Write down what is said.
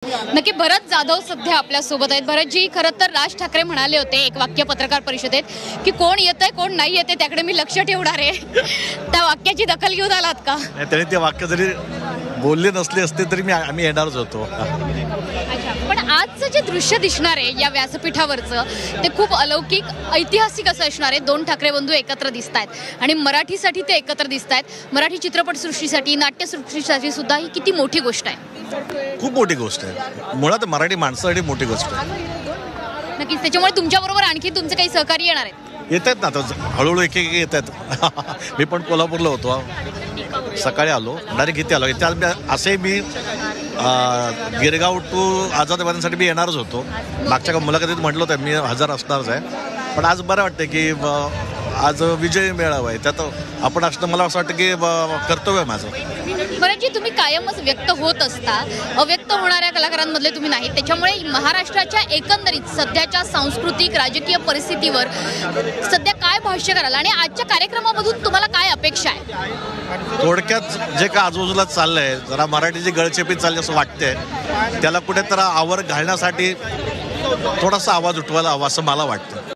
नक्की भरत जाधव सध्या आपल्या सोबत आहेत। भरतजी, खरं तर राज ठाकरे म्हणाले होते एक वाक्य पत्रकार परिषदेत की कोण येतंय कोण नाही येते त्याकडे मी लक्ष ठेवणार आहे। त्या वाक्याची दखल घेऊन आलात का? त्यांनी ते वाक्य जरी बोलले नसले असते तरी आम्ही येणारच होतो। पण आजचं जे दृश्य दिसणार आहे या व्यासपीठावरचं ते खूप अलौकिक ऐतिहासिक असं असणार आहे। दोन ठाकरे बंधू एकत्र दिसत आहेत आणि मराठीसाठी ते एकत्र दिसत आहेत। मराठी चित्रपटसृष्टीसाठी नाट्यसृष्टीसाठी सुद्धा ही किती मोठी गोष्ट आहे। खूप मोठी गोष्ट आहे, मुळात मराठी माणसासाठी मोठी गोष्ट आहे। नक्कीच, त्याच्यामुळे तुमच्याबरोबर आणखी तुमचे काही सहकारी येणार आहेत? येत आहेत ना, आता हळूहळू एक एक येत आहेत। मी पण कोल्हापूरला होतो, सकाळी आलो, डायरेक्ट इथे आलो। इथे असे मी गिरगाव टू आझाद मैदानासाठी मी येणारच होतो। मागच्या मुलाखतीत म्हटलं होतं मी हजर असणारच आहे, पण आज बरं वाटतं की आज विजय मेळावा आहे, त्यात आपण असणं मला असं वाटतं की कर्तव्य आहे माझं। भरतजी, तुम्ही कायमच व्यक्त होत असता, अव्यक्त होणाऱ्या कलाकारांमधले तुम्ही नाही, त्याच्यामुळे महाराष्ट्राच्या एकंदरीत सध्याच्या सांस्कृतिक राजकीय परिस्थितीवर सध्या काय भाष्य कराल आणि आजच्या कार्यक्रमामधून तुम्हाला काय अपेक्षा आहे? थोडक्यात जे का आजूबाजूला चाललंय, जरा मराठीची गळचेपी चालली असं वाटतंय, त्याला कुठेतरी आवर घालण्यासाठी थोडासा आवाज उठवायला हवा असं मला वाटतं।